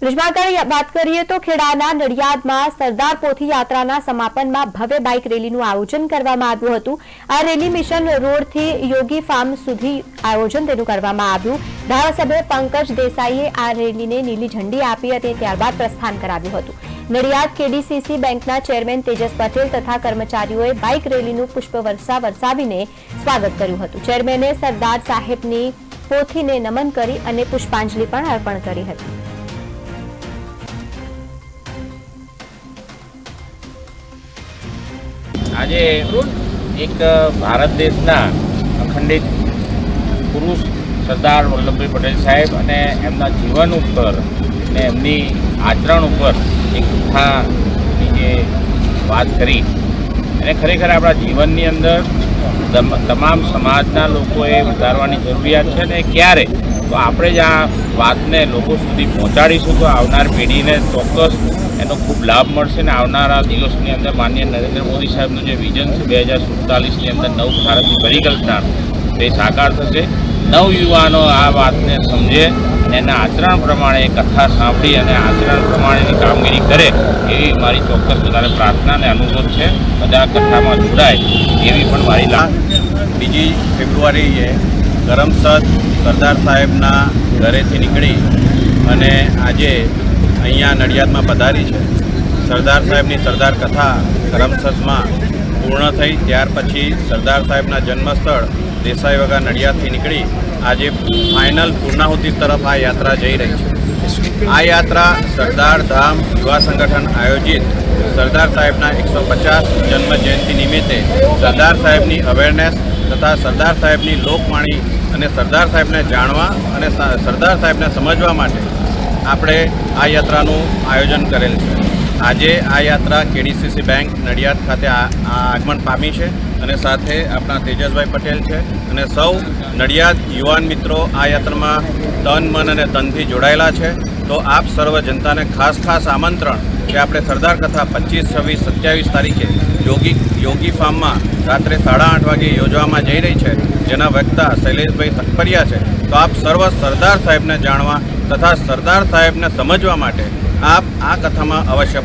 વાત કરીએ તો ખેડાના નડિયાદમાં સરદાર પોથી યાત્રાના સમાપનમાં ભવ્ય બાઇક રેલીનું આયોજન કરવામાં આવ્યું હતું। આ રેલી મિશન રોડથી યોગી ફાર્મ સુધી આયોજન તેનું કરવામાં આવ્યું। ધારાસભ્ય પંકજ દેસાઈએ આ રેલીને લીલી ઝંડી આપી અને ત્યારબાદ પ્રસ્થાન કરાવ્યું હતું। નડિયાદ કેડીસીસી બેંકના ચેરમેન તેજસ પટેલ તથા કર્મચારીઓએ બાઇક રેલીનું પુષ્પવર્ષા વરસાવીને સ્વાગત કર્યું હતું। ચેરમેને સરદાર સાહેબની પોથીને નમન કરી અને પુષ્પાંજલિ પણ અર્પણ કરી હતી। आज एक भारत देशना अखंडित पुरुष सरदार वल्लभभाई पटेल साहेब अने एमना जीवन पर ने एमनी आचरण पर एक कथानी जे बात करी अने खरेखर आपणा जीवननी अंदर तमाम समाजना लोकोए उतारवानी जरूरियात छे ने क्यारे तो आपणे ज आ वातने लोको सुधी पहोंचाडीशुं तो आवनार पेढ़ीने चोक्कस एनो खूब लाभ मळशे ने आवनारा दिवसनी अंदर माननीय नरेन्द्र मोदी साहेबनुं जे विजन छे 2047 ની અંદર नव भारतनी परिकल्पना ते साकार थशे। नवयुवानो आ वातने समझे अने एना आचरण प्रमाणे कथा सांभळी अने आचरण प्रमाणेनी कामगीरी करे एवी मारी चोक्कस बधाने प्रार्थना अने अनुरोध छे। बधा कथामां जोडाय एवी पण मारी बीजी फेब्रुआरीए करमसद सरदार साहेबना घरेथी निकળી અને આજે અહીંયા નડિયાદમાં પધારી છે। સરદાર સાહેબની સરદાર કથા કરમસદમાં પૂર્ણ થઈ ત્યાર પછી સરદાર સાહેબના જન્મસ્થળ દેસાઈ વગા નડિયાદથી નીકળી આજે ફાઇનલ પૂર્ણાહુતિ તરફ આ યાત્રા જઈ રહી છે। આ યાત્રા સરદાર ધામ યુવા સંગઠન આયોજિત સરદાર સાહેબના 150 જન્મ જયંતિ નિમિત્તે સરદાર સાહેબની અવેરનેસ તથા સરદાર સાહેબની લોકવાણી અને સરદાર સાહેબને જાણવા અને સરદાર સાહેબને સમજવા માટે આપણે આ યાત્રાનું આયોજન કરેલ છે। આજે આ યાત્રા કેડીસીસી બેંક નડિયાદ ખાતે આગમન પામી છે અને સાથે આપણા તેજસભાઈ પટેલ છે અને સૌ નડિયાદ યુવાન મિત્રો આ યાત્રામાં તન મન અને ધનથી જોડાયેલા છે। તો આપ સર્વ જનતાને ખાસ આમંત્રણ કે આપણે સરદાર કથા 25, 26, 27 તારીખે યોગી ફાર્મમાં રાત્રે 8:30 વાગે યોજવામાં જઈ રહી છે, જેના વક્તા શૈલેષભાઈ સખપરિયા છે। તો આપ સર્વ સરદાર સાહેબને જાણવા તથા સરદાર સાહેબને સમજવા માટે આપ આ કથામાં અવશ્ય